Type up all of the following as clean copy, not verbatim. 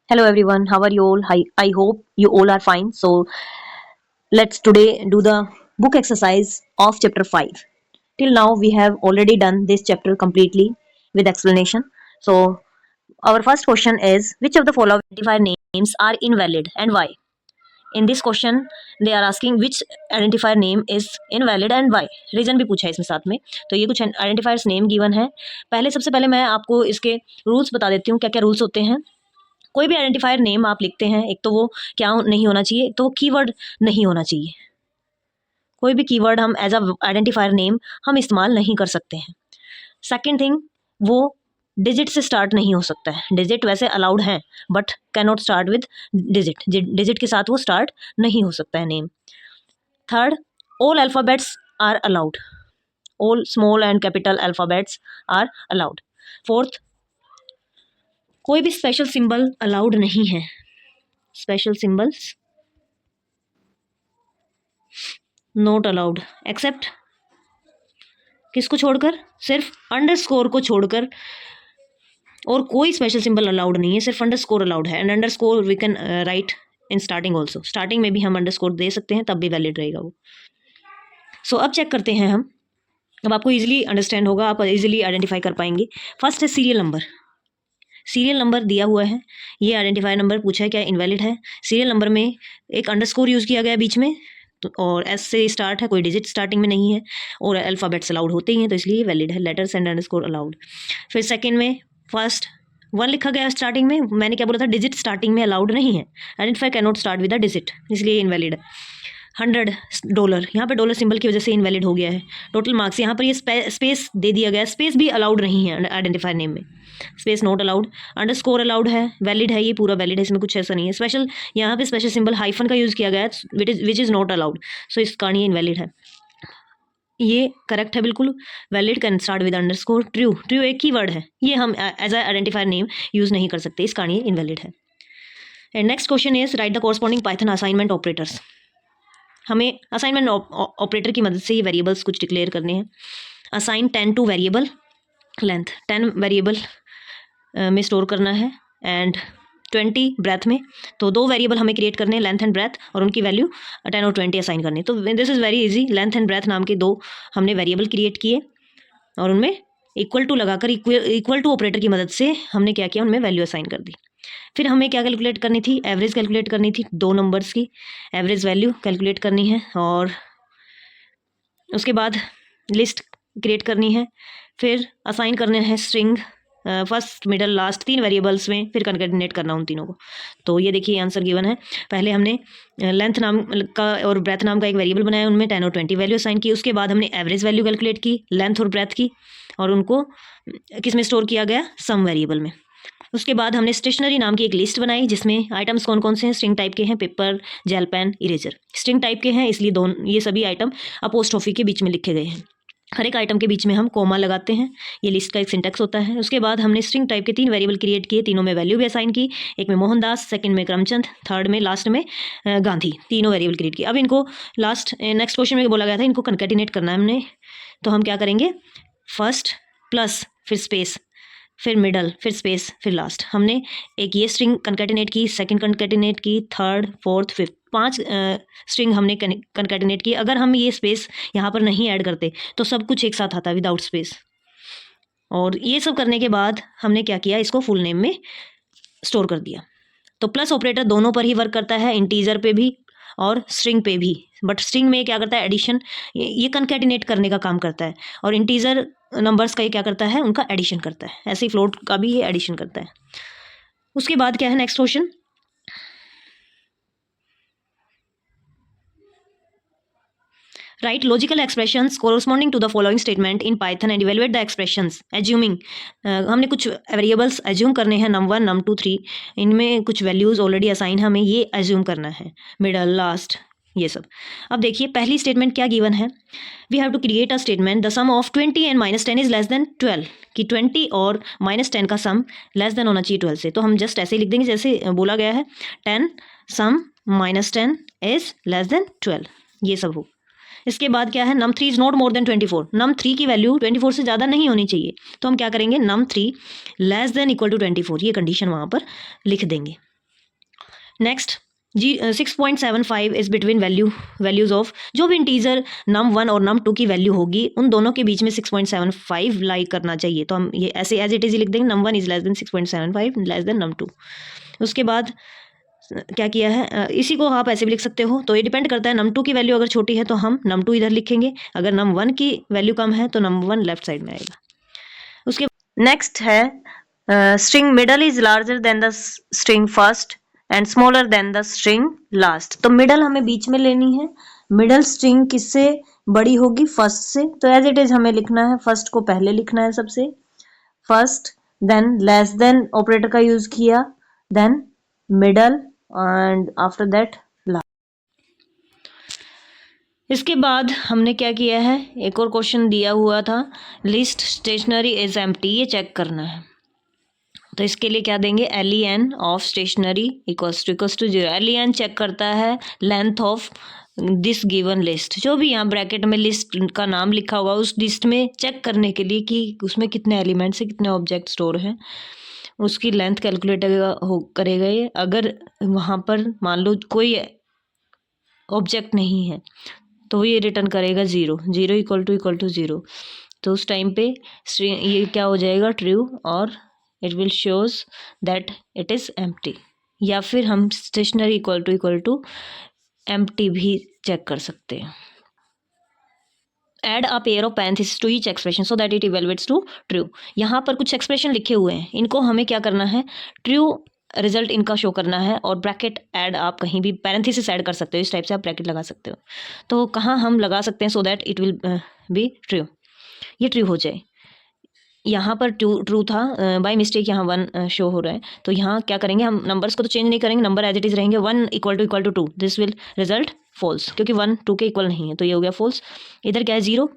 Hello everyone, how are you all? I hope you all are fine. So let's today do the book exercise of chapter 5. Till now we have already done this chapter completely with explanation. So our first question is, which of the following identifier names are invalid and why? In this question they are asking which identifier name is invalid and why. Reason भी पूछा है इसमें साथ में. तो ये कुछ identifiers name given है. सबसे पहले मैं आपको इसके रूल्स बता देती हूँ, क्या क्या रूल्स होते हैं. कोई भी आइडेंटिफायर नेम आप लिखते हैं, एक तो वो क्या नहीं होना चाहिए, एक तो वो कीवर्ड नहीं होना चाहिए. कोई भी कीवर्ड हम एज अ आइडेंटिफायर नेम हम इस्तेमाल नहीं कर सकते हैं. सेकेंड थिंग, वो डिजिट से स्टार्ट नहीं हो सकता है. डिजिट वैसे अलाउड है but can not start with digit. Digit के साथ वो स्टार्ट नहीं हो सकता है name. Third, all alphabets are allowed. All small and capital alphabets are allowed. Fourth, कोई भी स्पेशल सिंबल अलाउड नहीं है. Special symbols not allowed except किसको छोड़कर, सिर्फ अंडरस्कोर को छोड़कर. और कोई स्पेशल सिंबल अलाउड नहीं है, सिर्फ अंडरस्कोर अलाउड है. And underscore we can write in starting also. Starting में भी हम अंडरस्कोर दे सकते हैं, तब भी वैलिड रहेगा वो. सो अब चेक करते हैं हम. अब आपको इजीली अंडरस्टैंड होगा, आप इजीली आइडेंटिफाई कर पाएंगे. फर्स्ट है सीरियल नंबर. सीरियल नंबर दिया हुआ है, ये आइडेंटिफाई नंबर पूछा है क्या इनवैलिड है. सीरियल नंबर में एक अंडरस्कोर यूज़ किया गया बीच में, और एस से स्टार्ट है, कोई डिजिट स्टार्टिंग में नहीं है, और अल्फ़ाबेट्स अलाउड होते ही हैं, तो इसलिए वैलिड है. Letters and underscore allowed. फिर सेकंड में फर्स्ट 1 लिखा गया स्टार्टिंग में. मैंने क्या बोला था, डिजिट स्टार्टिंग में अलाउड नहीं है. Identify can not start with a digit, इसलिए इनवैलिड है. $100 यहाँ पे डॉलर सिंबल की वजह से इनवैलिड हो गया है. टोटल मार्क्स यहाँ पर ये स्पेस दे दिया गया, स्पेस भी अलाउड नहीं है आइडेंटिफायर नेम में. Space not allowed. Underscore allowed है, वैलिड है, ये पूरा वैलिड है, इसमें कुछ ऐसा नहीं है. स्पेशल यहाँ पे स्पेशल सिंबल हाइफन का यूज़ किया गया है, which is not allowed, so इस कारण ये इनवैलिड है. ये करेक्ट है बिल्कुल. Valid can start with underscore. True, true एक की वर्ड है, ये हम as a identifier name use नहीं कर सकते, इस कारण ये इनवैलिड है. And next question is write the corresponding Python assignment operators. हमें असाइनमेंट ऑपरेटर की मदद से ये वेरिएबल्स कुछ डिक्लेयर करने हैं. Assign 10 two variable length. 10 variable में स्टोर करना है एंड 20 ब्रेथ में. तो 2 वेरिएबल हमें क्रिएट करने हैं, लेंथ एंड ब्रेथ, और उनकी वैल्यू 10 और 20 असाइन करनी है. तो this is very easy. Length and breadth नाम के 2 हमने वेरिएबल क्रिएट किए, और उनमें इक्वल टू लगाकर इक्वल टू ऑपरेटर की मदद से हमने क्या किया, उनमें वैल्यू असाइन कर दी. फिर हमें क्या कैलकुलेट करनी थी, एवरेज कैलकुलेट करनी थी. 2 नंबर्स की एवरेज वैल्यू कैलकुलेट करनी है, और उसके बाद लिस्ट क्रिएट करनी है. फिर असाइन करने हैं string, first middle last 3 variables में, फिर कंकैटिनेट करना उन तीनों को. तो ये देखिए आंसर गिवन है. पहले हमने लेंथ नाम का और ब्रेथ नाम का एक वेरिएबल बनाया, उनमें 10 और 20 वैल्यू असाइन की. उसके बाद हमने एवरेज वैल्यू कैलकुलेट की, लेंथ और ब्रेथ की, और उनको किस में स्टोर किया गया, सम वेरिएबल में. उसके बाद हमने स्टेशनरी नाम की एक लिस्ट बनाई, जिसमें आइटम्स कौन कौन से हैं, स्ट्रिंग टाइप के हैं, paper, gel pen, eraser. String type के हैं, इसलिए ये सभी आइटम अपोस्ट्रोफी के बीच में लिखे गए हैं. हर एक आइटम के बीच में हम कोमा लगाते हैं, ये लिस्ट का एक सिंटेक्स होता है. उसके बाद हमने स्ट्रिंग टाइप के 3 वेरिएबल क्रिएट किए, तीनों में वैल्यू भी असाइन की. एक में मोहनदास, सेकंड में करमचंद, थर्ड में लास्ट में गांधी. तीनों वेरिएबल क्रिएट किए. अब इनको लास्ट नेक्स्ट क्वेश्चन में बोला गया था, इनको कंकैटिनेट करना है हमने. तो हम क्या करेंगे, फर्स्ट प्लस फिर स्पेस, फिर मिडल, फिर स्पेस, फिर लास्ट. हमने एक ये स्ट्रिंग कंकैटिनेट की, सेकंड कंकैटिनेट की, थर्ड, फोर्थ, फिफ्थ, 5 स्ट्रिंग हमने कंकैटिनेट की. अगर हम ये स्पेस यहाँ पर नहीं ऐड करते तो सब कुछ एक साथ आता विदाउट स्पेस. और ये सब करने के बाद हमने क्या किया, इसको फुल नेम में स्टोर कर दिया. तो प्लस ऑपरेटर दोनों पर ही वर्क करता है, इंटीजर पे भी और स्ट्रिंग पे भी. बट स्ट्रिंग में क्या करता है, एडिशन, ये कंकैटिनेट करने का काम करता है, और इंटीजर नंबर्स का ये क्या करता है, उनका एडिशन करता है. ऐसे ही फ्लोट का भी ये एडिशन करता है. उसके बाद क्या है next question, write logical expressions corresponding to the following statement in Python and evaluate the expressions assuming. हमने कुछ वेरिएबल्स एज्यूम करने हैं, num 1 num 2 3. इनमें कुछ वैल्यूज ऑलरेडी असाइन, हमें ये एज्यूम करना है, मिडल, लास्ट, ये सब. अब देखिए पहली स्टेटमेंट क्या गिवन है, we have to create a statement the sum of 20 and -10 is less than 12. कि 20 और -10 का सम लेस देन होना चाहिए 12 से. तो हम जस्ट ऐसे ही लिख देंगे जैसे बोला गया है, 10 सम -10 इज लेस देन 12, ये सब हो. इसके बाद क्या है, num 3 is not more than 24. num 3 की वैल्यू 24 से ज़्यादा नहीं होनी चाहिए. तो हम क्या करेंगे, num 3 less than equal to 24, ये कंडीशन वहाँ पर लिख देंगे. Next g 6.75 is between values of, जो भी इंटीजर num1 और num2 की वैल्यू होगी उन दोनों के बीच में 6.75 लाई करना चाहिए। तो हम ये ऐसे एज इट इज लिख देंगे, num1 is less then 6.75 less than num2। उसके बाद क्या किया है, इसी को आप ऐसे भी लिख सकते हो। तो ये डिपेंड करता है, num2 की वैल्यू अगर छोटी है तो हम num2 इधर लिखेंगे, अगर num1 की वैल्यू कम है तो num1 लेफ्ट साइड में आएगा। उसके नेक्स्ट है string middle is larger than the string first and smaller than the string last. तो मिडल हमें बीच में लेनी है, मिडल स्ट्रिंग किससे बड़ी होगी, फर्स्ट से। तो एज इट इज हमें लिखना है, फर्स्ट को पहले लिखना है सबसे, first, then less than operator का यूज किया, then middle and after that last. इसके बाद हमने क्या किया है, एक और क्वेश्चन दिया हुआ था, लिस्ट स्टेशनरी इज एम्प्टी, ये चेक करना है। तो इसके लिए क्या देंगे, len of stationery equals to 0। len check करता है length of this given list, जो भी यहाँ ब्रैकेट में लिस्ट का नाम लिखा होगा उस लिस्ट में चेक करने के लिए कि उसमें कितने एलिमेंट्स है, कितने ऑब्जेक्ट स्टोर हैं, उसकी लेंथ कैलकुलेट करेगा ये। अगर वहाँ पर मान लो कोई ऑब्जेक्ट नहीं है तो ये रिटर्न करेगा 0, 0 इक्वल टू 0। तो उस टाइम पे ये क्या हो जाएगा, ट्रू, और it will shows that it is empty. या फिर हम स्टेशनरी इक्वल टू एम्प्टी भी चेक कर सकते हैं। Add a pair of parenthesis to each expression so that it evaluates to true. यहाँ पर कुछ एक्सप्रेशन लिखे हुए हैं, इनको हमें क्या करना है, ट्रू रिजल्ट इनका शो करना है, और ब्रैकेट ऐड आप कहीं भी पैरेंथेसिस ऐड कर सकते हो, इस टाइप से आप ब्रैकेट लगा सकते हो। तो कहाँ हम लगा सकते हैं, सो that it will be true, ये ट्रू हो जाए। यहाँ पर ट्रू था, बाय मिस्टेक यहाँ 1 शो हो रहा है, तो यहाँ क्या करेंगे, हम नंबर्स को तो चेंज नहीं करेंगे, नंबर एज इट इज रहेंगे। 1 equal to 2, this will result false, क्योंकि 1 2 के इक्वल नहीं है, तो ये हो गया फॉल्स। इधर क्या है, 0,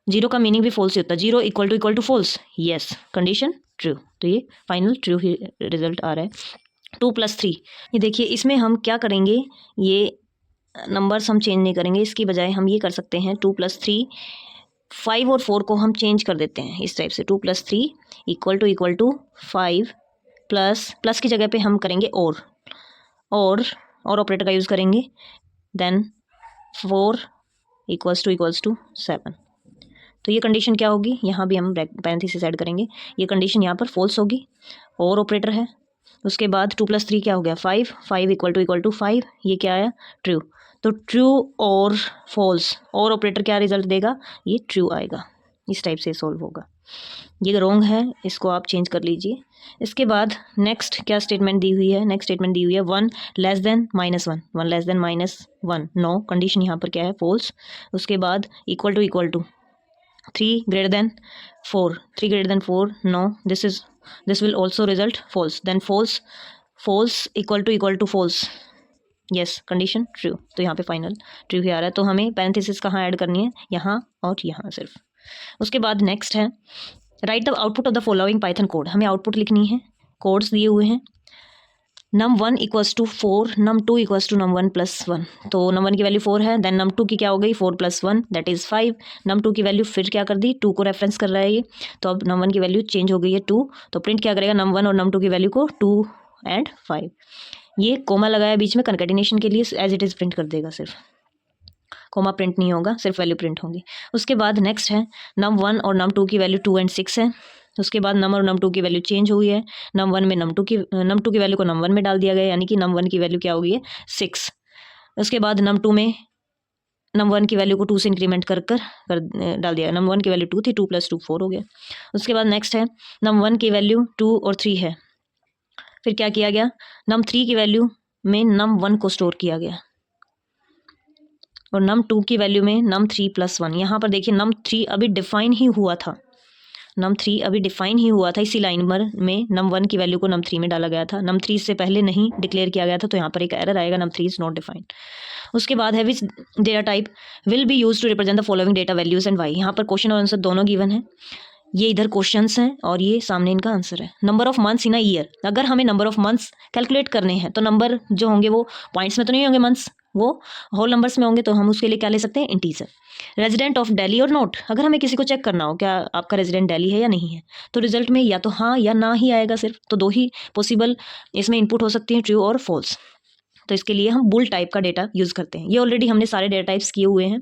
0 का मीनिंग भी फॉल्स ही होता है, 0 equal to false, yes, condition true. तो ये फाइनल ट्रू ही रिजल्ट आ रहा है। 2 + 3, ये देखिए इसमें हम क्या करेंगे, ये नंबर्स हम चेंज नहीं करेंगे, इसकी बजाय हम ये कर सकते हैं 2 + 3, 5 और 4 को हम चेंज कर देते हैं इस टाइप से, 2 + 3 इक्वल टू 5 प्लस की जगह पे हम करेंगे और ऑपरेटर का यूज़ करेंगे, देन 4 इक्वल्स टू 7। तो ये कंडीशन क्या होगी, यहाँ भी हम पैरेंथेसिस ऐड करेंगे, ये कंडीशन यहाँ पर फॉल्स होगी, और ऑपरेटर है। उसके बाद 2 + 3 क्या हो गया, 5 इक्वल टू 5, ये क्या आया, ट्रू। तो ट्रू और फॉल्स, और ऑपरेटर क्या रिजल्ट देगा, ये ट्रू आएगा। इस टाइप से सॉल्व होगा। ये रॉन्ग है, इसको आप चेंज कर लीजिए। इसके बाद नेक्स्ट क्या स्टेटमेंट दी हुई है, नेक्स्ट स्टेटमेंट दी हुई है 1 less than -1, 1 less than -1, no, condition यहाँ पर क्या है, फॉल्स। उसके बाद equal to 3 greater than 4, 3 greater than 4, no, this will also result false, then false equal to false, yes, condition true. तो यहाँ पे फाइनल ट्रू ही आ रहा है। तो हमें पैरेंथेसिस कहाँ ऐड करनी है, यहाँ और यहाँ सिर्फ। उसके बाद नेक्स्ट है right the output of the following Python code, हमें आउटपुट लिखनी है, कोड्स दिए हुए हैं। num1 equals to 4, num2 equals to num1 + 1। तो num1 की वैल्यू 4 है, देन num2 की क्या हो गई, 4 + 1 दैट इज़ 5। num2 की वैल्यू फिर क्या कर दी, 2 को रेफरेंस कर रहा है ये, तो अब num1 की वैल्यू चेंज हो गई है 2। तो प्रिंट क्या करेगा, num1 और num2 की वैल्यू को 2 and 5। ये कोमा लगाया बीच में कंकैटिनेशन के लिए, एज इट इज़ प्रिंट कर देगा, सिर्फ कोमा प्रिंट नहीं होगा, सिर्फ वैल्यू प्रिंट होगी। उसके बाद नेक्स्ट है num1 और num2 की वैल्यू 2 and 6 है। उसके बाद num और num2 की वैल्यू चेंज हुई है, num1 में num2 की वैल्यू को num1 में डाल दिया गया, यानी कि num1 की वैल्यू क्या हो गई है, 6। उसके बाद num2 में num1 की वैल्यू को 2 से इंक्रीमेंट कर डाल दिया, num1 की वैल्यू 2 थी, 2 + 2 4 हो गया। उसके बाद नेक्स्ट है num1 की वैल्यू 2 और 3 है, फिर क्या किया गया, num3 की वैल्यू में num1 को स्टोर किया गया, और num2 की वैल्यू में num3 + 1। यहाँ पर देखिए num3 अभी डिफाइन ही हुआ था, num3 अभी डिफाइन ही हुआ था, इसी लाइन में num1 की वैल्यू को num3 में डाला गया था, num3 इससे पहले नहीं डिक्लेयर किया गया था, तो यहाँ पर एक एरर आएगा, num3 इज नॉट डिफाइंड। उसके बाद है which data type will be use to represent the following data values and y. यहाँ पर क्वेश्चन और आंसर दोनों गिवन है, ये इधर क्वेश्चंस हैं और ये सामने इनका आंसर है। Number of months in a year, अगर हमें नंबर ऑफ मंथ्स कैलकुलेट करने हैं तो नंबर जो होंगे वो पॉइंट्स में तो नहीं होंगे, मंथ्स वो होल नंबर्स में होंगे, तो हम उसके लिए क्या ले सकते हैं, इंटीजर। रेजिडेंट ऑफ दिल्ली और नॉट, अगर हमें किसी को चेक करना हो क्या आपका रेजिडेंट दिल्ली है या नहीं है, तो रिजल्ट में या तो हाँ या ना ही आएगा सिर्फ, तो 2 ही पॉसिबल इसमें इनपुट हो सकती हैं, ट्रू और फॉल्स। तो इसके लिए हम बुल टाइप का डेटा यूज़ करते हैं। ये ऑलरेडी हमने सारे डेटा टाइप्स किए हुए हैं।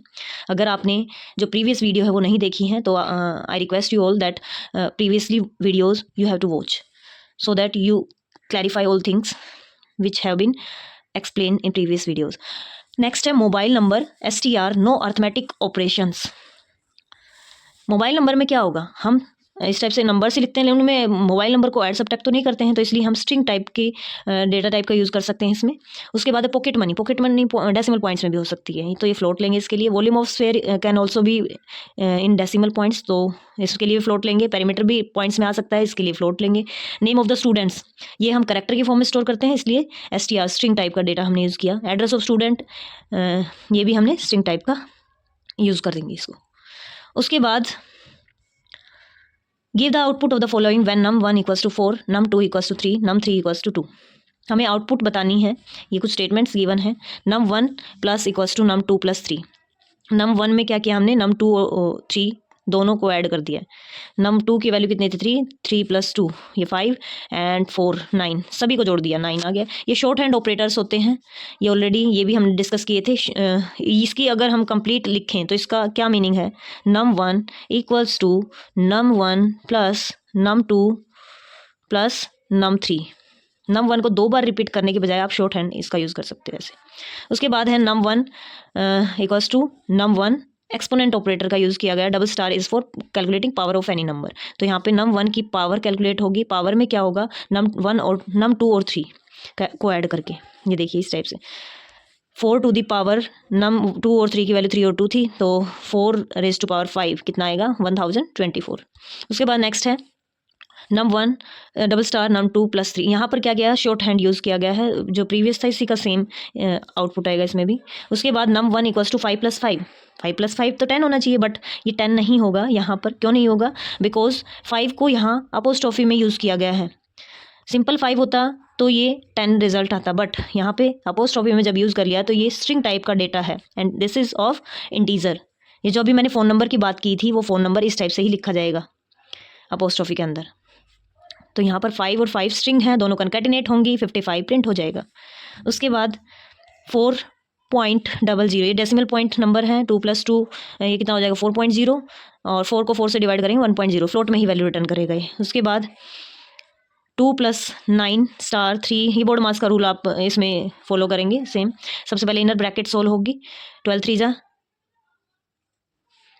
अगर आपने जो प्रीवियस वीडियो है वो नहीं देखी है तो I request you all that previously videos you have to watch so that you clarify all things which have been explained in previous videos. Next है mobile number STR no arithmetic operations. Mobile number में क्या होगा, हम इस type से number से लिखते हैं लेकिन उनमें मोबाइल नंबर को ऐड सब्ट्रैक्ट तो नहीं करते हैं, तो इसलिए हम स्ट्रिंग टाइप के डेटा टाइप का यूज़ कर सकते हैं इसमें। उसके बाद है पॉकेट मनी डेसिमल पॉइंट्स में भी हो सकती है, तो ये फ्लोट लेंगे इसके लिए। Volume of sphere can also be in decimal points, तो इसके लिए फ्लोट लेंगे। पेरीमीटर भी पॉइंट्स में आ सकता है, इसके लिए फ्लोट लेंगे। नेम ऑफ द स्टूडेंट्स, ये हम करेक्टर के फॉर्म में स्टोर करते हैं, इसलिए STR स्ट्रिंग टाइप का डेटा हमने यूज़ किया। एड्रेस ऑफ स्टूडेंट, ये भी हमने स्ट्रिंग टाइप का यूज़ कर देंगे इसको। उसके बाद give the output of the following when num1 = 4, num2 = 3, num3 = 2। हमें आउटपुट बतानी है, ये कुछ स्टेटमेंट्स गिवन है। num1 plus = num2 + 3। num1 में क्या किया हमने, num2 और 3 दोनों को ऐड कर दिया। num2 की वैल्यू कितनी थी, 3 + 2 ये 5 एंड 4 9, सभी को जोड़ दिया, 9 आ गया। ये शॉर्ट हैंड ऑपरेटर्स होते हैं, ये ऑलरेडी ये भी हमने डिस्कस किए थे। इसकी अगर हम कंप्लीट लिखें तो इसका क्या मीनिंग है, num1 = num1 plus num2 plus num3। num1 को 2 बार रिपीट करने के बजाय आप शॉर्ट हैंड इसका यूज़ कर सकते हो ऐसे। उसके बाद है num1 = num1 एक्सपोनेंट ऑपरेटर का यूज़ किया गया। Double star is for calculating power of any number, तो यहाँ पे num1 की पावर कैलकुलेट होगी। पावर में क्या होगा, num1 और num2 और 3 को ऐड करके, ये देखिए इस टाइप से 4 टू द पावर num2 और 3 की वैल्यू 3 और 2 थी, तो 4⁵5 कितना आएगा, 1024। उसके बाद नेक्स्ट है num1 डबल स्टार num2 + 3। यहाँ पर क्या गया, शॉर्ट हैंड यूज़ किया गया है, जो प्रीवियस था इसी का सेम आउटपुट आएगा इसमें भी। उसके बाद num1 = 5 + 5। 5 + 5 तो 10 होना चाहिए, बट ये 10 नहीं होगा यहाँ पर। क्यों नहीं होगा, बिकॉज 5 को यहाँ अपोस्ट्रोफी में यूज़ किया गया है। सिंपल 5 होता तो ये 10 रिजल्ट आता, बट यहाँ पे अपोस्ट्रोफी में जब यूज़ कर लिया तो ये स्ट्रिंग टाइप का डेटा है and this is of integer. ये जो अभी मैंने फ़ोन नंबर की बात की थी वो फ़ोन नंबर इस टाइप से ही लिखा जाएगा अपोस्ट्रोफी के अंदर। तो यहाँ पर 5 और 5 स्ट्रिंग हैं, दोनों कनकैटिनेट होंगी, 55 प्रिंट हो जाएगा। उसके बाद 4.00, ये डेसिमल पॉइंट नंबर है। 2 + 2 ये कितना हो जाएगा, 4.0, और 4 को 4 से डिवाइड करेंगे 1.0, फ्लोट में ही वैल्यू रिटर्न करेगा ये। उसके बाद 2 + 9 * 3, ये बोर्ड मास का रूल आप इसमें फॉलो करेंगे सेम। सबसे पहले इनर ब्रैकेट सोल्व होगी, 12 3 जा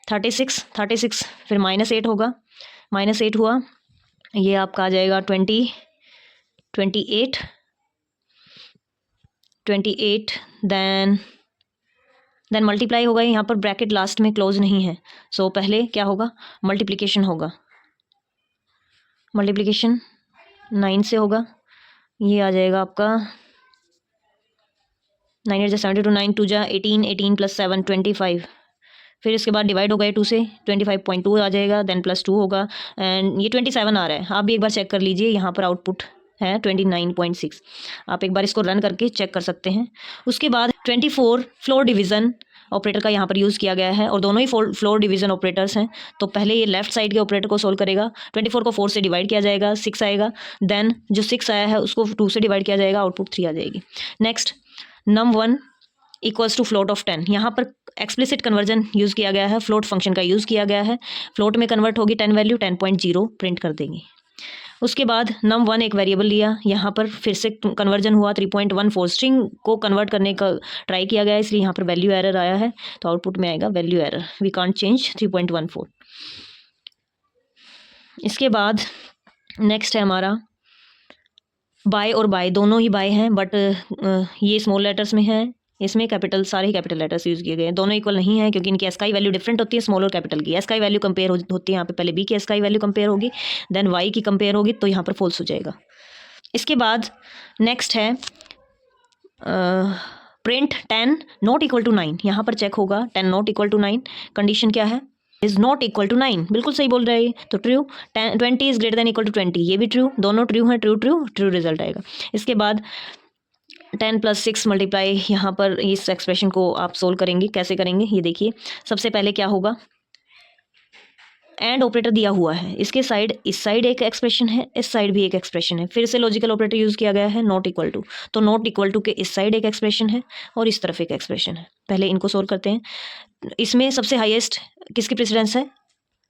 36, फिर -8 होगा, -8 हुआ, ये आपका आ जाएगा 28, देन मल्टीप्लाई होगा। यहाँ पर ब्रैकेट लास्ट में क्लोज नहीं है, सो पहले क्या होगा, मल्टीप्लिकेशन होगा। मल्टीप्लिकेशन 9 से होगा, ये आ जाएगा आपका 9 × 72, 9 2 जा 18, 18 + 7 25। फिर इसके बाद डिवाइड होगा 2 से, 25.2 आ जाएगा, देन +2 होगा एंड ये 27 आ रहा है। आप भी एक बार चेक कर लीजिए, यहाँ पर आउटपुट है 29.6। आप एक बार इसको रन करके चेक कर सकते हैं। उसके बाद 24 फ्लोर डिवीज़न ऑपरेटर का यहाँ पर यूज़ किया गया है, और दोनों ही फ्लोर डिवीज़न ऑपरेटर्स हैं। तो पहले ये लेफ्ट साइड के ऑपरेटर को सोल्व करेगा, 24 को 4 से डिवाइड किया जाएगा, 6 आएगा, देन जो 6 आया है उसको 2 से डिवाइड किया जाएगा, आउटपुट 3 आ जाएगी। नेक्स्ट num1 = फ्लोट ऑफ 10, यहाँ पर एक्सप्लिसिट कन्वर्जन यूज़ किया गया है, फ्लोट फंक्शन का यूज़ किया गया है। फ्लोट में कन्वर्ट होगी 10 वैल्यू 10.0 प्रिंट कर देंगे। उसके बाद num1 एक वेरिएबल लिया, यहाँ पर फिर से कन्वर्जन हुआ 3.14, स्ट्रिंग को कन्वर्ट करने का ट्राई किया गया, इसलिए यहाँ पर वैल्यू एरर आया है, तो आउटपुट में आएगा value error, we can't change 3.14। इसके बाद नेक्स्ट है हमारा बाय और बाय, दोनों ही बाय हैं, बट ये स्मॉल लेटर्स में है, इसमें कैपिटल, सारे ही कैपिटल लेटर्स यूज़ किए गए हैं। दोनों इक्वल नहीं है क्योंकि इनकी एसकाई वैल्यू डिफरेंट होती है, स्मॉल और कैपिटल की। एसकाई वैल्यू कंपेयर होती है यहाँ पे, पहले बी की एसकाई वैल्यू कंपेयर होगी, देन वाई की कंपेयर होगी, तो यहाँ पर फॉल्स हो जाएगा। इसके बाद नेक्स्ट है प्रिंट 10 ≠ 9, यहाँ पर चेक होगा 10 ≠ 9, कंडीशन क्या है, इज़ नॉट इक्वल टू 9, बिल्कुल सही बोल रहे हैं, तो true. 20 is greater than equal to 20, ये भी ट्रू, दोनों ट्रू हैं, ट्रू रिजल्ट आएगा। इसके बाद 10 + 6 मल्टीप्लाई, यहाँ पर इस एक्सप्रेशन को आप सोल्व करेंगे, कैसे करेंगे ये देखिए। सबसे पहले क्या होगा, एंड ऑपरेटर दिया हुआ है, इसके साइड इस साइड एक एक्सप्रेशन है, इस साइड भी एक एक्सप्रेशन है, फिर से लॉजिकल ऑपरेटर यूज़ किया गया है नॉट इक्वल टू। तो नॉट इक्वल टू के इस साइड एक एक्सप्रेशन है और इस तरफ एक एक्सप्रेशन है। पहले इनको सोल्व करते हैं। इसमें सबसे हाईएस्ट किसकी प्रेसिडेंस है?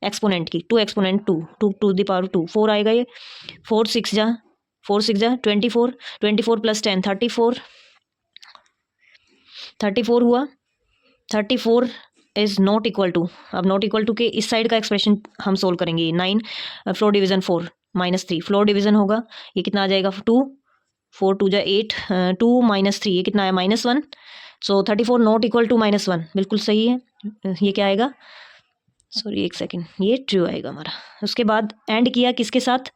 एक्सपोनेंट की। 2 एक्सपोनेंट 2, 2 टू द पावर 2, 4 आएगा ये। 4 6 जा 24, 24 प्लस 10 34 हुआ। 34 इज नॉट इक्वल टू, अब नॉट इक्वल टू के इस साइड का एक्सप्रेशन हम सोल्व करेंगे। 9 फ्लोर डिवीजन 4 -3 फ्लोर डिवीजन होगा, ये कितना आ जाएगा? 2 4 2 जा 8 2 -3 ये कितना आया? -1। सो 34 नॉट इक्वल टू -1, बिल्कुल सही है। ये क्या आएगा? सॉरी एक सेकेंड, ये ट्रू आएगा हमारा। उसके बाद एंड किया किसके साथ?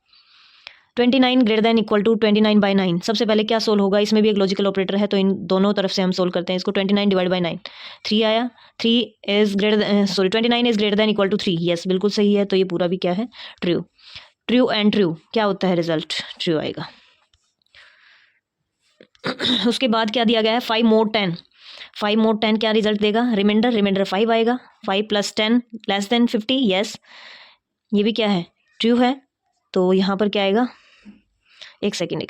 29 ग्रेटर देन इक्वल टू 29/9। सबसे पहले क्या सोल्व होगा? इसमें भी एक लॉजिकल ऑपरेटर है तो इन दोनों तरफ से हम सोल्व करते हैं इसको। 29 डिवाइड बाई 9 3 आया। 3 is greater sorry 29 is greater than equal to 3। Yes बिल्कुल सही है, तो ये पूरा भी क्या है? ट्रू। ट्रू एंड ट्रू क्या होता है रिजल्ट? ट्रू आएगा। उसके बाद क्या दिया गया है? 5 मोर 10। 5 मोर 10 क्या रिजल्ट देगा? रिमाइंडर 5 आएगा। 5 प्लस 10 लेस देन 50। यस ये भी क्या है? ट्रू है। तो यहाँ पर क्या आएगा? एक सेकेंड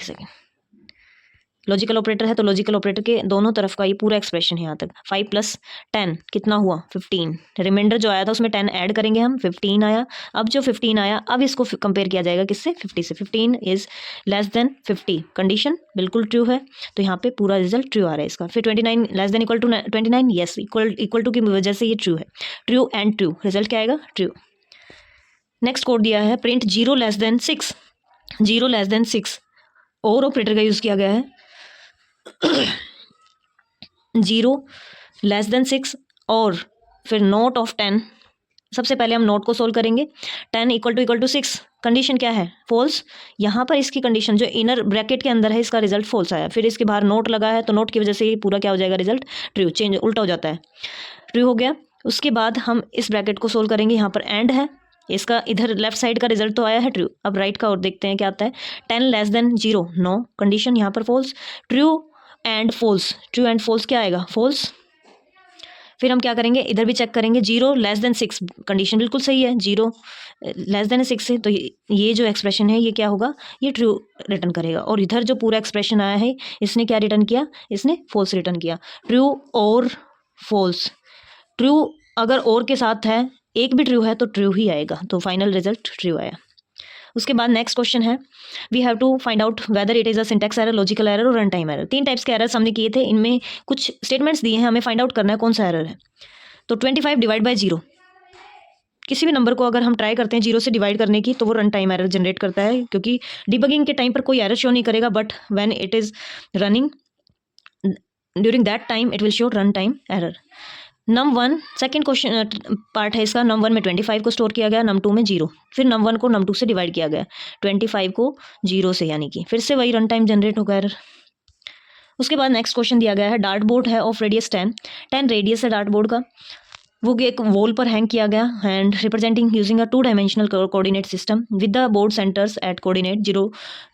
लॉजिकल ऑपरेटर है तो लॉजिकल ऑपरेटर के दोनों तरफ का ये पूरा एक्सप्रेशन है यहाँ तक। 5 प्लस 10 कितना हुआ? 15। रिमाइंडर जो आया था उसमें 10 ऐड करेंगे हम, 15 आया। अब जो 15 आया अब इसको कंपेयर किया जाएगा किससे? 50 से। 15 इज लेस देन 50, कंडीशन बिल्कुल ट्रू है, तो यहाँ पे पूरा रिजल्ट ट्रू आ रहा है इसका। फिर 29 less than equal to 29। Yes equal to की वजह से ये ट्रू है। ट्रू एंड ट्रू रिजल्ट क्या आएगा? ट्रू। नेक्स्ट कोड दिया है print 0 less than 6। 0 less than 6 और ऑपरेटर का यूज़ किया गया है। 0 लेस देन 6 और फिर नोट ऑफ 10। सबसे पहले हम नोट को सोल्व करेंगे। 10 इक्वल टू 6, कंडीशन क्या है? फॉल्स। यहाँ पर इसकी कंडीशन जो इनर ब्रैकेट के अंदर है इसका रिजल्ट फॉल्स आया। फिर इसके बाहर नोट लगा है तो नोट की वजह से ये पूरा क्या हो जाएगा? रिजल्ट ट्रू, चेंज उल्टा हो जाता है, ट्रू हो गया। उसके बाद हम इस ब्रैकेट को सोल्व करेंगे। यहाँ पर एंड है, इसका इधर लेफ्ट साइड का रिजल्ट तो आया है ट्रू। अब राइट का और देखते हैं क्या आता है। 10 लेस देन 0 नो, कंडीशन यहाँ पर false. True and false, true and false क्या आएगा? फॉल्स। फिर हम क्या करेंगे? इधर भी चेक करेंगे। 0 लेस देन 6, कंडीशन बिल्कुल सही है, 0 लेस देन 6 है, तो ये जो एक्सप्रेशन है ये क्या होगा? ये ट्रू रिटर्न करेगा। और इधर जो पूरा एक्सप्रेशन आया है इसने क्या रिटर्न किया? इसने फॉल्स रिटर्न किया। ट्रू और फॉल्स, ट्रू अगर और के साथ है, एक भी ट्रू है तो ट्रू ही आएगा, तो फाइनल रिजल्ट ट्रू आया। उसके बाद नेक्स्ट क्वेश्चन है, we have to find out whether it is a syntax error, logical error और रन टाइम एरर। 3 टाइप्स के एरर्स हमने किए थे, इनमें कुछ स्टेटमेंट्स दिए हैं, हमें फाइंड आउट करना है कौन सा एरर है। तो 25 डिवाइड बाई 0, किसी भी नंबर को अगर हम ट्राई करते हैं 0 से डिवाइड करने की तो वो रन टाइम एरर जनरेट करता है, क्योंकि डिबगिंग के टाइम पर कोई एरर शो नहीं करेगा, but when it is running during that time it will show run time error. num1 second question part है इसका। num1 में 25 को स्टोर किया गया, num2 में 0, फिर num1 को num2 से डिवाइड किया गया 25 को 0 से, यानी कि फिर से वही रन टाइम जनरेट होगा एरर। उसके बाद नेक्स्ट क्वेश्चन दिया गया है, डार्ट बोर्ड है ऑफ रेडियस 10 रेडियस है डार्ट बोर्ड का, वो एक वॉल पर हैंग किया गया and representing using a 2 dimensional coordinate system with the board centers at coordinate 0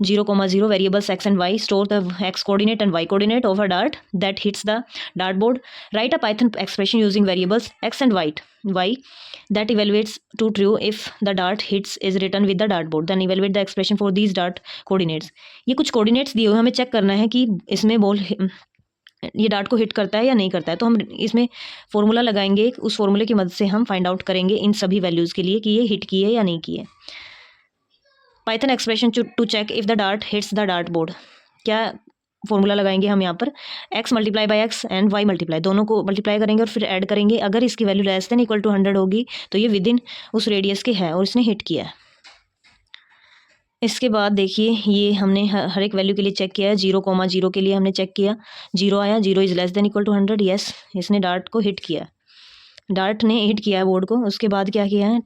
0,0 variables x and y store the x coordinate and y coordinate of a dart that hits the dartboard. Write a Python expression using variables x and y that evaluates to true if the dart hits is written with the dartboard. Then evaluate the expression for these dart coordinates. ये कुछ coordinates दिए हुए हमें check करना है कि इसमें ball ये डार्ट को हिट करता है या नहीं करता है, तो हम इसमें फॉर्मूला लगाएंगे। उस फॉर्मूले की मदद से हम फाइंड आउट करेंगे इन सभी वैल्यूज़ के लिए कि ये हिट की है या नहीं की है। Python expression to check if the dart hits the dart board, क्या फॉर्मूला लगाएंगे हम यहाँ पर? x multiply by x and y multiply, दोनों को मल्टीप्लाई करेंगे और फिर ऐड करेंगे। अगर इसकी value less than equal to 100 होगी तो ये विद इन उस रेडियस के है और इसने हिट किया है। इसके बाद देखिए ये हमने हर एक वैल्यू के लिए चेक किया है। 0,0 के लिए हमने चेक किया, 0 आया, 0 is less than equal to 100। Yes इसने डार्ट को हिट किया, डार्ट ने हिट किया है बोर्ड को। उसके बाद क्या किया है?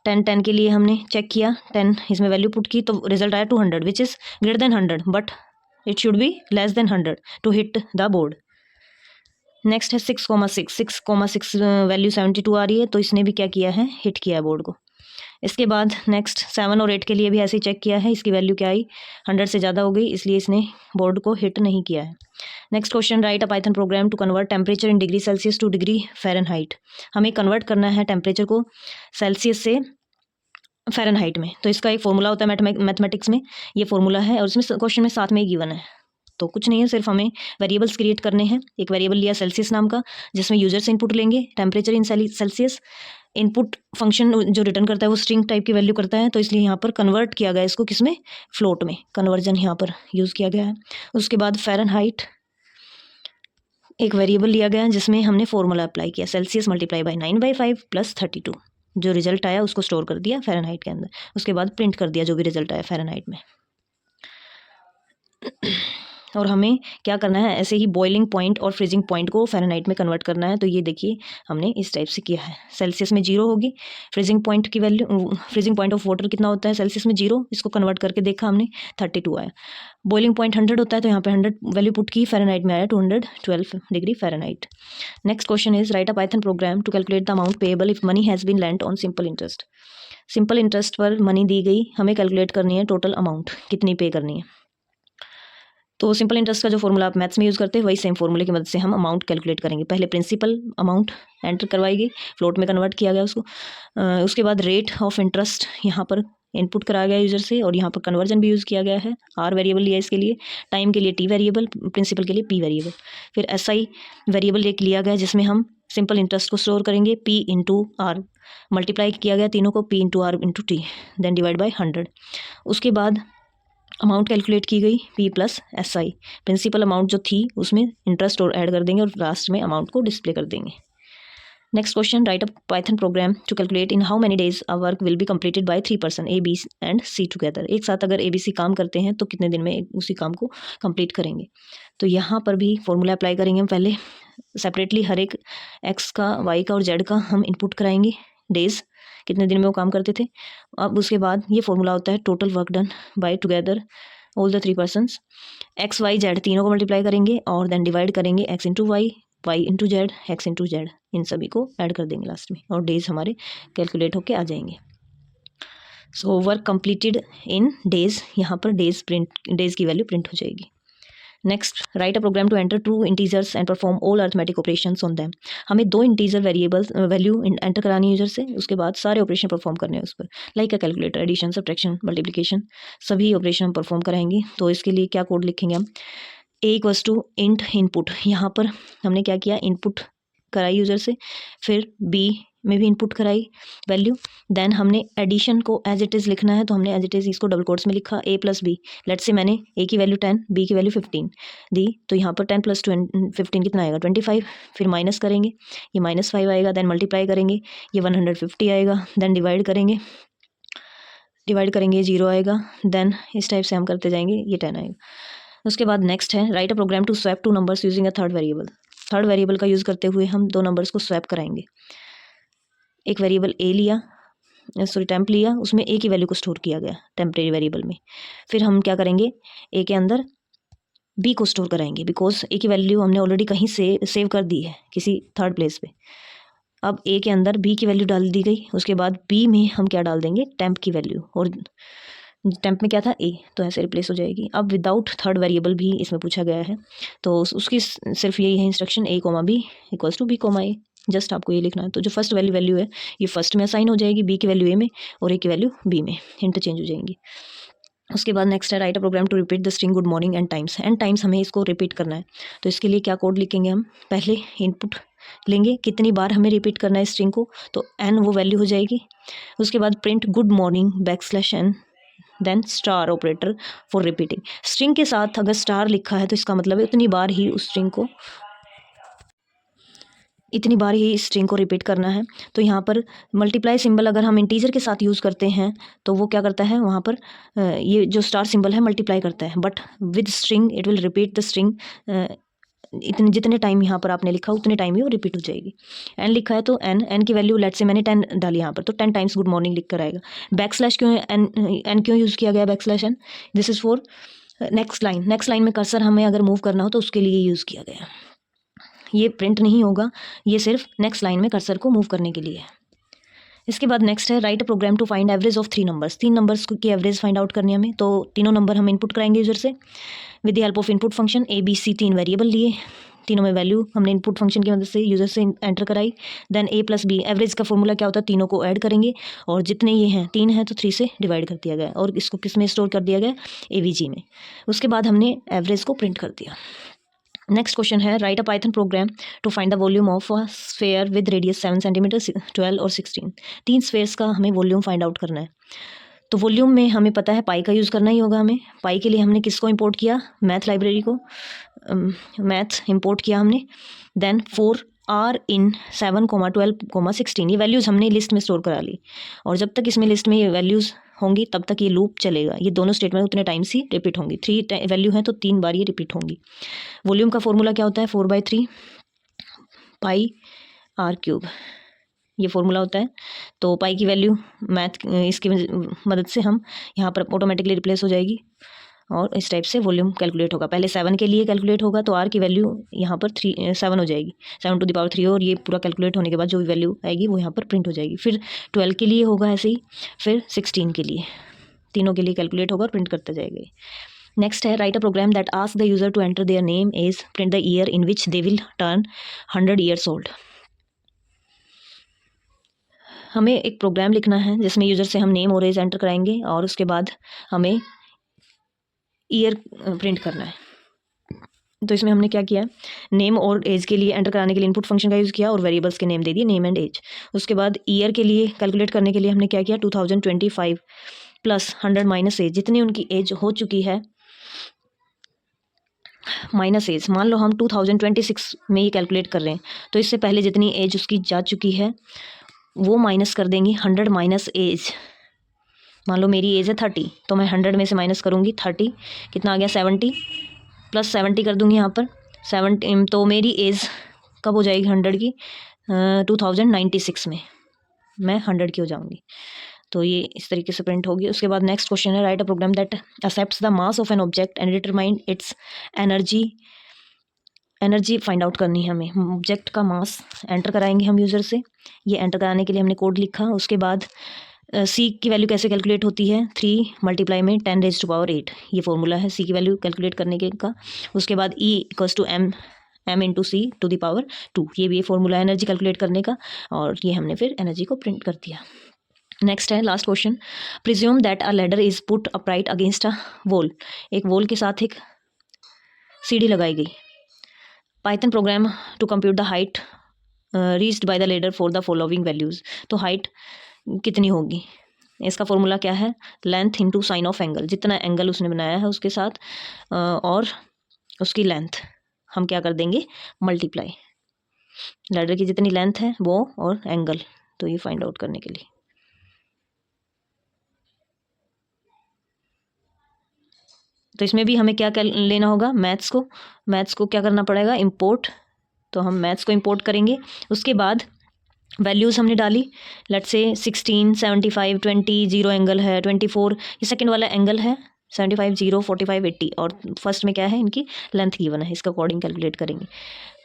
10 के लिए हमने चेक किया, 10 इसमें वैल्यू पुट की तो रिजल्ट आया 200 which is greater than 100, but it should be less than 100 to hit the board. Next है 6,6 वैल्यू 72 आ रही है, तो इसने भी क्या किया है? हिट किया है बोर्ड को। इसके बाद नेक्स्ट 7 और 8 के लिए भी ऐसे ही चेक किया है, इसकी वैल्यू क्या आई? 100 से ज़्यादा हो गई, इसलिए इसने बोर्ड को हिट नहीं किया है। Next question, write a Python program to convert temperature in degree Celsius to degree Fahrenheit. हमें कन्वर्ट करना है टेम्परेचर को सेल्सियस से फ़ारेनहाइट में। तो इसका एक फॉर्मूला होता है मैथमेटिक्स में, ये फॉर्मूला है और इसमें क्वेश्चन में साथ में ही गिवन है। तो कुछ नहीं है, सिर्फ हमें वेरिएबल्स क्रिएट करने हैं। एक वेरिएबल लिया सेल्सियस नाम का, जिसमें यूजर से इनपुट लेंगे temperature in Celsius. Input function जो रिटर्न करता है वो स्ट्रिंग टाइप की वैल्यू करता है, तो इसलिए यहाँ पर कन्वर्ट किया गया इसको किसमें, फ्लोट में। कन्वर्जन यहाँ पर यूज़ किया गया है। उसके बाद फ़ारेनहाइट एक वेरिएबल लिया गया जिसमें हमने फॉर्मूला अप्लाई किया, सेल्सियस मल्टीप्लाई बाई 9/5 + 32। जो रिजल्ट आया उसको स्टोर कर दिया फ़ारेनहाइट के अंदर। उसके बाद प्रिंट कर दिया जो भी रिजल्ट आया फ़ारेनहाइट में। और हमें क्या करना है, ऐसे ही बॉइलिंग पॉइंट और फ्रीजिंग पॉइंट को फ़ारेनहाइट में कन्वर्ट करना है। तो ये देखिए हमने इस टाइप से किया है। सेल्सियस में 0 होगी फ्रीजिंग पॉइंट की value, freezing point of water कितना होता है सेल्सियस में 0, इसको कन्वर्ट करके देखा हमने 32 आया। बॉइलिंग पॉइंट 100 होता है, तो यहाँ पे 100 वैल्यू पुट की, फ़ारेनहाइट में आया 212 degree Fahrenheit. Next question is, write a Python program to calculate the amount payable if money has been lent on simple interest. Simple interest पर मनी दी गई, हमें कैलकुलेट करनी है टोटल अमाउंट कितनी पे करनी है। तो सिंपल इंटरेस्ट का जो फॉर्मूला आप मैथ्स में यूज़ करते हैं वही सेम फॉर्मूले की मदद से हम अमाउंट कैलकुलेट करेंगे। पहले प्रिंसिपल अमाउंट एंटर करवाई गई, फ्लोट में कन्वर्ट किया गया उसको। उसके बाद रेट ऑफ इंटरेस्ट यहाँ पर इनपुट कराया गया यूज़र से, और यहाँ पर कन्वर्जन भी यूज़ किया गया है। आर वेरिएबल लिया इसके लिए, टाइम के लिए टी वेरिएबल, प्रिंसिपल के लिए पी वेरिएबल। फिर एसआई वेरिएबल एक लिया गया जिसमें हम सिंपल इंटरेस्ट को स्टोर करेंगे, पी इंटू आर मल्टीप्लाई किया गया तीनों को, p into r into t, then divide by 100। उसके बाद अमाउंट कैलकुलेट की गई, p plus s i. Principal amount जो थी उसमें इंटरेस्ट और ऐड कर देंगे और लास्ट में अमाउंट को डिस्प्ले कर देंगे। Next question, write a Python program to calculate in how many days a work will be completed by 3 person a b and c together. एक साथ अगर ए बी सी काम करते हैं तो कितने दिन में उसी काम को कंप्लीट करेंगे। तो यहाँ पर भी फॉर्मूला अप्लाई करेंगे हम। पहले सेपरेटली हर एक एक्स का, वाई का और जेड का हम इनपुट कराएंगे, डेज कितने दिन में वो काम करते थे। अब उसके बाद ये फॉर्मूला होता है total work done by together all the 3 persons. X Y Z तीनों को मल्टीप्लाई करेंगे और देन डिवाइड करेंगे X into Y, Y into Z, X into Z, इन सभी को ऐड कर देंगे लास्ट में, और डेज हमारे कैलकुलेट होके आ जाएंगे। So work completed in days, यहाँ पर डेज की वैल्यू प्रिंट हो जाएगी। Next, write a program to enter 2 integers and perform all arithmetic operations on them. हमें 2 इंटीजर वेरिएबल्स वैल्यू एंटर करानी है यूजर से, उसके बाद सारे ऑपरेशन परफॉर्म करने हैं उस पर, like a calculator, addition, subtraction, multiplication, सभी ऑपरेशन हम परफॉर्म कराएंगे। तो इसके लिए क्या कोड लिखेंगे हम, a equals to int input. यहाँ पर हमने क्या किया, इनपुट कराई यूजर से, फिर बी में भी इनपुट कराई वैल्यू, देन हमने एडिशन को एज इट इज़ लिखना है, तो हमने एज इट इज़ इसको डबल कोट्स में लिखा, a प्लस बी। लेट से मैंने a की वैल्यू 10, b की वैल्यू 15 दी, तो यहाँ पर 10 + 15 कितना आएगा, 25। फिर माइनस करेंगे, ये -5 आएगा, देन मल्टीप्लाई करेंगे, ये 150 आएगा, देन डिवाइड करेंगे, 0 आएगा, देन इस टाइप से हम करते जाएंगे, ये 10 आएगा। उसके बाद नेक्स्ट है, write a program to swap 2 numbers using a third variable. Third variable का यूज़ करते हुए हम 2 नंबर्स को स्वैप कराएंगे। एक वेरिएबल ए लिया, टेम्प लिया, उसमें ए की वैल्यू को स्टोर किया गया टेम्परेरी वेरिएबल में। फिर हम क्या करेंगे, ए के अंदर बी को स्टोर कराएंगे, बिकॉज ए की वैल्यू हमने ऑलरेडी कहीं से सेव कर दी है किसी थर्ड प्लेस पे। अब ए के अंदर बी की वैल्यू डाल दी गई, उसके बाद बी में हम क्या डाल देंगे, टेम्प की वैल्यू, और टेम्प में क्या था, ए, तो ऐसे रिप्लेस हो जाएगी। अब विदाउट थर्ड वेरिएबल भी इसमें पूछा गया है, तो उसकी सिर्फ यही है instruction, a, b equals to b, a। Just आपको ये लिखना है। तो जो फर्स्ट वैल्यू है ये फर्स्ट में असाइन हो जाएगी, बी की वैल्यू ए में और ए की वैल्यू बी में इंटरचेंज हो जाएंगी। उसके बाद नेक्स्ट है, write a program to repeat the string good morning and times. And times हमें इसको रिपीट करना है, तो इसके लिए क्या कोड लिखेंगे हम, पहले इनपुट लेंगे कितनी बार हमें रिपीट करना है स्ट्रिंग को, तो n वो वैल्यू हो जाएगी। उसके बाद print good morning \n, then star operator for repeating. String के साथ अगर स्टार लिखा है तो इसका मतलब है उतनी बार ही उस स्ट्रिंग को, इतनी बार ही इस स्ट्रिंग को रिपीट करना है। तो यहाँ पर मल्टीप्लाई सिंबल अगर हम इंटीजर के साथ यूज़ करते हैं तो वो क्या करता है, वहाँ पर ये जो स्टार सिंबल है मल्टीप्लाई करता है, but with string it will repeat the string. इतने जितने टाइम यहाँ पर आपने लिखा उतने टाइम ही वो रिपीट हो जाएगी। एन लिखा है तो एन की वैल्यू लेट से मैंने 10 डाली यहाँ पर, तो 10 टाइम्स गुड मॉर्निंग लिख कर आएगा। बैकस्लैश क्यों एन क्यों यूज़ किया गया backslash n, this is for next line में कर्सर हमें अगर मूव करना हो तो उसके लिए यूज़ किया गया। ये प्रिंट नहीं होगा, ये सिर्फ नेक्स्ट लाइन में कर्सर को मूव करने के लिए है। इसके बाद नेक्स्ट है write a program to find average of 3 नंबर्स। 3 नंबर्स की एवरेज फाइंड आउट करनी है हमें, तो तीनों नंबर हम इनपुट कराएंगे यूजर से with the help of input function. A b c 3 variable लिए, तीनों में वैल्यू हमने इनपुट फंक्शन की मदद से यूजर से एंटर कराई। देन ए प्लस बी, एवरेज का फॉर्मूला क्या होता है, तीनों को ऐड करेंगे और जितने ये हैं 3 हैं तो 3 से डिवाइड कर दिया गया और इसको किस में स्टोर कर दिया गया, एवीजी में। उसके बाद हमने एवरेज को प्रिंट कर दिया। नेक्स्ट क्वेश्चन है write a Python program to find the volume of a sphere with radius 7 centimetre, 12 और 16। 3 स्फेयर्स का हमें वॉल्यूम फाइंड आउट करना है। तो वॉल्यूम में हमें पता है पाई का यूज़ करना ही होगा हमें। पाई के लिए हमने किसको इंपोर्ट किया, मैथ लाइब्रेरी को, मैथ इंपोर्ट किया हमने। देन 4 आर इन 7, 12, 16, ये वैल्यूज़ हमने लिस्ट में स्टोर करा ली और जब तक इसमें लिस्ट में ये वैल्यूज़ होंगी तब तक ये लूप चलेगा। ये दोनों स्टेटमेंट उतने टाइम से रिपीट होंगी। 3 वैल्यू हैं तो 3 बार ये रिपीट होंगी। वॉल्यूम का फॉर्मूला क्या होता है, 4/3 पाई आर क्यूब, ये फॉर्मूला होता है। तो पाई की वैल्यू मैथ इसकी मदद से हम यहाँ पर ऑटोमेटिकली रिप्लेस हो जाएगी और इस टाइप से वॉल्यूम कैलकुलेट होगा। पहले 7 के लिए कैलकुलेट होगा तो आर की वैल्यू यहाँ पर 7 हो जाएगी, 7⁻³ और ये पूरा कैलकुलेट होने के बाद जो भी वैल्यू आएगी वो यहाँ पर प्रिंट हो जाएगी। फिर 12 के लिए होगा ऐसे ही, फिर 16 के लिए, तीनों के लिए कैलकुलेट होगा और प्रिंट करते जाएगा। नेक्स्ट है write a program that ask the user to enter their name age print the year in which they will turn 100 years old। हमें एक प्रोग्राम लिखना है जिसमें यूजर से हम नेम और एज एंटर कराएंगे और उसके बाद हमें ईयर प्रिंट करना है। तो इसमें हमने क्या किया, नेम और एज के लिए एंटर कराने के लिए इनपुट फंक्शन का यूज़ किया और वेरिएबल्स के नेम दे दिए, नेम एंड एज। उसके बाद ईयर के लिए कैलकुलेट करने के लिए हमने क्या किया, 2025 प्लस 100 माइनस एज, जितनी उनकी एज हो चुकी है माइनस एज। मान लो हम 2026 में ये कैलकुलेट कर रहे हैं तो इससे पहले जितनी एज उसकी जा चुकी है वो माइनस कर देंगे 100 माइनस एज। मान लो मेरी एज है 30 तो मैं 100 में से माइनस करूँगी 30, कितना आ गया 70, प्लस 70 कर दूँगी यहाँ पर 70, तो मेरी एज कब हो जाएगी 100 की, 2096 में मैं 100 की हो जाऊँगी। तो ये इस तरीके से प्रिंट होगी। उसके बाद नेक्स्ट क्वेश्चन है write a program that accepts the mass of an object and determine its energy. Energy find out करनी है हमें, ऑब्जेक्ट का मास एंटर कराएंगे हम यूज़र से। ये एंटर कराने के लिए हमने कोड लिखा। उसके बाद सी की वैल्यू कैसे कैलकुलेट होती है, 3 मल्टीप्लाई में 10⁸, ये फॉर्मूला है सी की वैल्यू कैलकुलेट करने के का। उसके बाद e equals to m into c to the power 2, ये भी फॉर्मूला है एनर्जी कैलकुलेट करने का और ये हमने फिर एनर्जी को प्रिंट कर दिया। नेक्स्ट है last question, presume that a ladder is put upright against a wall. एक वॉल के साथ एक सीढ़ी लगाई गई। Python program to compute the height reached by the ladder for the following values. तो हाइट कितनी होगी, इसका फॉर्मूला क्या है, length into sine of angle, जितना एंगल उसने बनाया है उसके साथ और उसकी लेंथ हम क्या कर देंगे मल्टीप्लाई, लैडर की जितनी लेंथ है वो और एंगल, तो ये फाइंड आउट करने के लिए। तो इसमें भी हमें क्या लेना होगा, मैथ्स को क्या करना पड़ेगा इंपोर्ट। तो हम मैथ्स को इंपोर्ट करेंगे। उसके बाद वैल्यूज़ हमने डाली, लेट्स से 16, 75, 20, 0 एंगल है, 24 ये सेकंड वाला एंगल है, 75, 0, 45, 80 और फर्स्ट में क्या है इनकी लेंथ गिवन है, इसका अकॉर्डिंग कैलकुलेट करेंगे।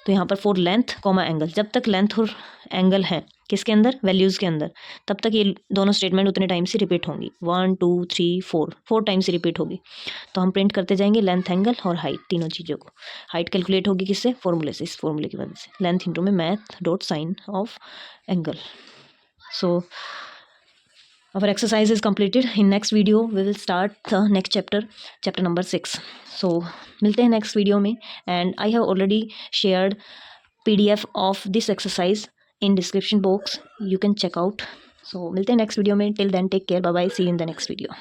तो यहाँ पर फॉर लेंथ कॉमा एंगल, जब तक लेंथ और एंगल है किसके अंदर वैल्यूज़ के अंदर, तब तक ये दोनों स्टेटमेंट उतने टाइम से रिपीट होंगी, 1 2 3 4 टाइम से रिपीट होगी। तो हम प्रिंट करते जाएंगे लेंथ एंगल और हाइट, तीनों चीज़ों को। हाइट कैलकुलेट होगी किससे, फॉर्मूले से, इस फॉर्मूले की वजह से, लेंथ इंटू में math dot sine of angle. So our exercise is completed. In next video we will start the next chapter number 6. So मिलते हैं next video में, and I have already shared PDF of this exercise in description box, you can check out. So मिलते हैं next video में, till then take care, bye bye, see you in the next video.